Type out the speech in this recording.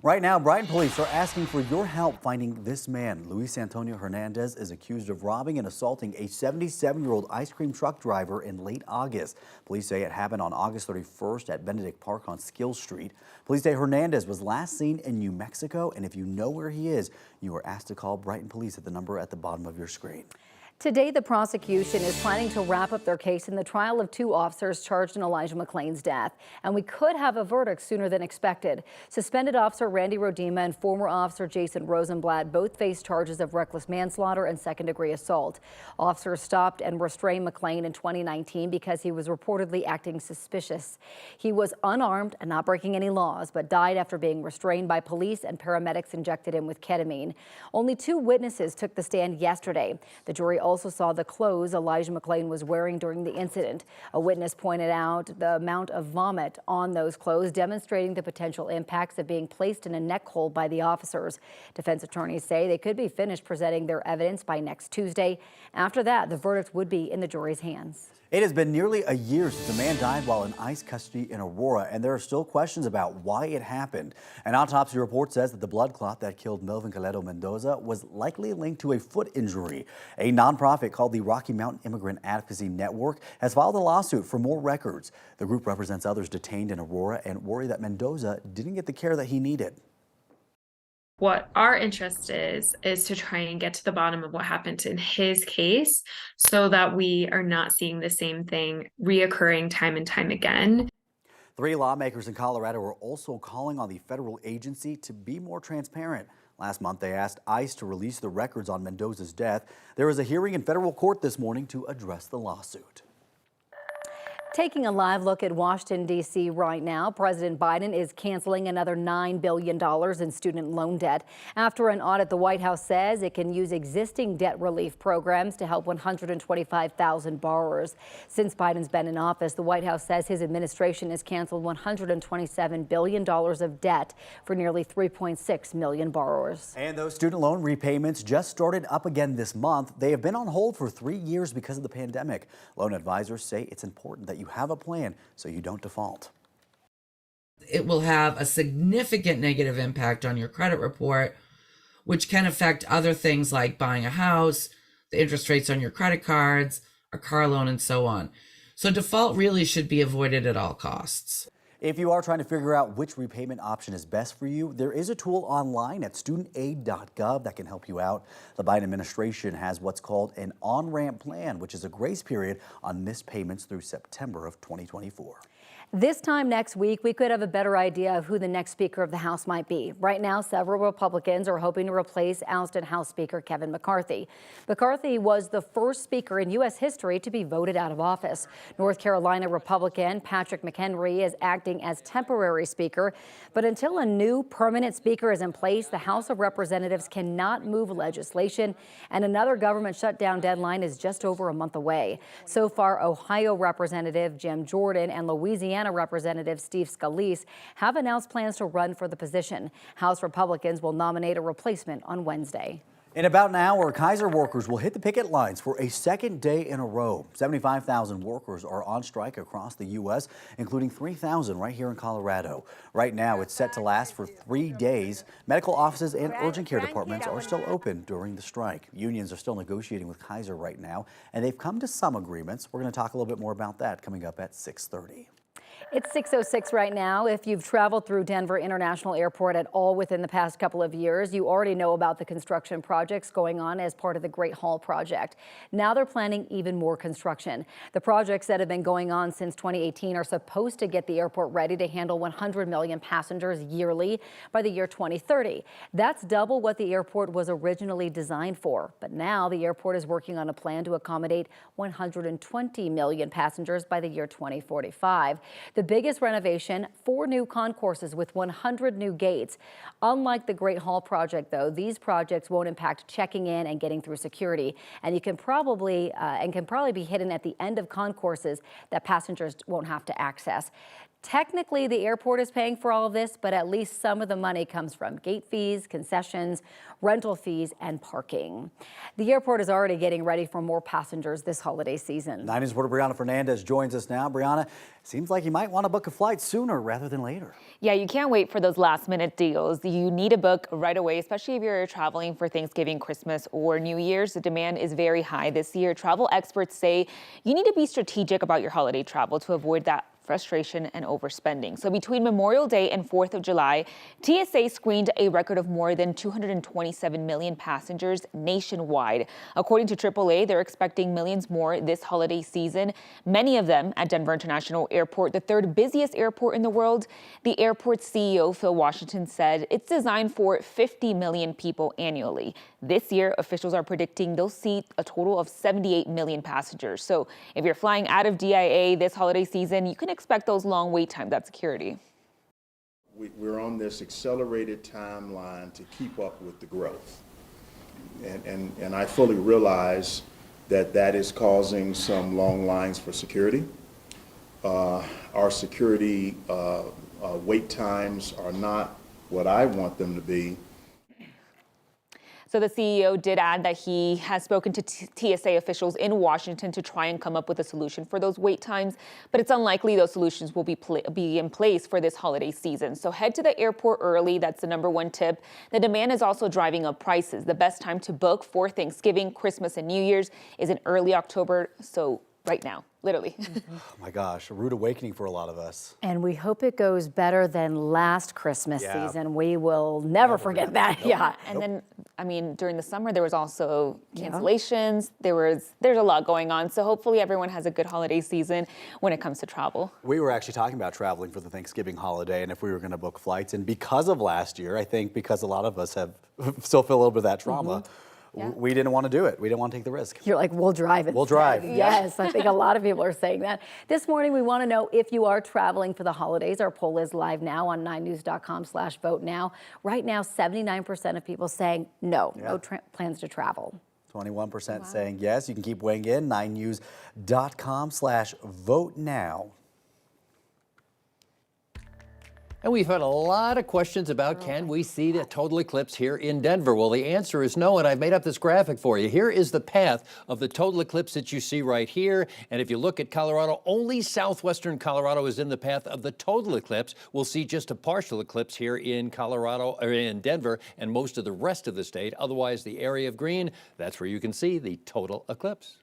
Right now, Brighton police are asking for your help finding this man. Luis Antonio Hernandez is accused of robbing and assaulting a 77-year-old ice cream truck driver in late August. Police say it happened on August 31st at Benedict Park on Skill Street. Police say Hernandez was last seen in New Mexico, and if you know where he is, you are asked to call Brighton police at the number at the bottom of your screen. Today, the prosecution is planning to wrap up their case in the trial of two officers charged in Elijah McClain's death. And we could have a verdict sooner than expected. Suspended Officer Randy Rodima and former Officer Jason Rosenblatt both face charges of reckless manslaughter and second-degree assault. Officers stopped and restrained McClain in 2019 because he was reportedly acting suspicious. He was unarmed and not breaking any laws, but died after being restrained by police, and paramedics injected him with ketamine. Only two witnesses took the stand yesterday. The jury also saw the clothes Elijah McClain was wearing during the incident. A witness pointed out the amount of vomit on those clothes, demonstrating the potential impacts of being placed in a neck hold by the officers. Defense attorneys say they could be finished presenting their evidence by next Tuesday. After that, the verdict would be in the jury's hands. It has been nearly a year since a man died while in ICE custody in Aurora, and there are still questions about why it happened. An autopsy report says that the blood clot that killed Melvin Caledo Mendoza was likely linked to a foot injury. A nonprofit called the Rocky Mountain Immigrant Advocacy Network has filed a lawsuit for more records. The group represents others detained in Aurora and worry that Mendoza didn't get the care that he needed. What our interest is to try and get to the bottom of what happened in his case so that we are not seeing the same thing reoccurring time and time again. 3 lawmakers in Colorado are also calling on the federal agency to be more transparent. Last month, they asked ICE to release the records on Mendoza's death. There is a hearing in federal court this morning to address the lawsuit. Taking a live look at Washington, D.C. right now, President Biden is canceling another $9 billion in student loan debt. After an audit, the White House says it can use existing debt relief programs to help 125,000 borrowers. Since Biden's been in office, the White House says his administration has canceled $127 billion of debt for nearly 3.6 million borrowers. And those student loan repayments just started up again this month. They have been on hold for 3 years because of the pandemic. Loan advisors say it's important that you have a plan so you don't default. It will have a significant negative impact on your credit report, which can affect other things like buying a house, the interest rates on your credit cards, a car loan, and so on. So default really should be avoided at all costs. If you are trying to figure out which repayment option is best for you, there is a tool online at studentaid.gov that can help you out. The Biden administration has what's called an on-ramp plan, which is a grace period on missed payments through September of 2024. This time next week, we could have a better idea of who the next Speaker of the House might be. Right now, several Republicans are hoping to replace ousted House Speaker Kevin McCarthy. McCarthy was the first Speaker in U.S. history to be voted out of office. North Carolina Republican Patrick McHenry is acting as temporary Speaker. But until a new permanent Speaker is in place, the House of Representatives cannot move legislation, and another government shutdown deadline is just over a month away. So far, Ohio Representative Jim Jordan and Louisiana Representative Steve Scalise have announced plans to run for the position. House Republicans will nominate a replacement on Wednesday. In about an hour, Kaiser workers will hit the picket lines for a second day in a row. 75,000 workers are on strike across the U.S., including 3,000 right here in Colorado. Right now, it's set to last for 3 days. Medical offices and urgent care departments are still open during the strike. Unions are still negotiating with Kaiser right now, and they've come to some agreements. We're going to talk a little bit more about that coming up at 6:30. It's 6:06 right now. If you've traveled through Denver International Airport at all within the past couple of years, you already know about the construction projects going on as part of the Great Hall project. Now they're planning even more construction. The projects that have been going on since 2018 are supposed to get the airport ready to handle 100 million passengers yearly by the year 2030. That's double what the airport was originally designed for. But now the airport is working on a plan to accommodate 120 million passengers by the year 2045. The biggest renovation, 4 new concourses with 100 new gates. Unlike the Great Hall project, though, these projects won't impact checking in and getting through security. And you can probably be hidden at the end of concourses that passengers won't have to access. Technically, the airport is paying for all of this, but at least some of the money comes from gate fees, concessions, rental fees, and parking. The airport is already getting ready for more passengers this holiday season. 9 News reporter Brianna Fernandez joins us now. Brianna, seems like you might want to book a flight sooner rather than later. Yeah, you can't wait for those last-minute deals. You need to book right away, especially if you're traveling for Thanksgiving, Christmas, or New Year's. The demand is very high this year. Travel experts say you need to be strategic about your holiday travel to avoid that frustration and overspending. So between Memorial Day and 4th of July, TSA screened a record of more than 227 million passengers nationwide. According to AAA, they're expecting millions more this holiday season, many of them at Denver International Airport, the third busiest airport in the world. The airport's CEO, Phil Washington, said it's designed for 50 million people annually. This year, officials are predicting they'll see a total of 78 million passengers. So if you're flying out of DIA this holiday season, you can expect those long wait times at security. We're on this accelerated timeline to keep up with the growth. And I fully realize that that is causing some long lines for security. Our security wait times are not what I want them to be. So the CEO did add that he has spoken to TSA officials in Washington to try and come up with a solution for those wait times, but it's unlikely those solutions will be in place for this holiday season. So head to the airport early. That's the #1 tip. The demand is also driving up prices. The best time to book for Thanksgiving, Christmas, and New Year's is in early October. So right now, literally. Oh my gosh, a rude awakening for a lot of us. And we hope it goes better than last Christmas Yeah. season. We will never forget that. Nope. Yeah. And then, I mean, during the summer, there was also cancellations. There's a lot going on. So hopefully everyone has a good holiday season when it comes to travel. We were actually talking about traveling for the Thanksgiving holiday and if we were going to book flights. And because of last year, I think because a lot of us have still feel a little bit of that trauma, we didn't want to do it. We didn't want to take the risk. You're like, we'll drive it. We'll drive. Yes, I think a lot of people are saying that. This morning, we want to know if you are traveling for the holidays. Our poll is live now on 9news.com/vote now. Right now, 79% of people saying no plans to travel. 21% saying yes. You can keep weighing in. 9news.com/vote now. And we've had a lot of questions about can we see the total eclipse here in Denver? Well, the answer is no, and I've made up this graphic for you. Here is the path of the total eclipse that you see right here. And if you look at Colorado, only southwestern Colorado is in the path of the total eclipse. We'll see just a partial eclipse here in Colorado, or in Denver, and most of the rest of the state. Otherwise, the area of green, that's where you can see the total eclipse.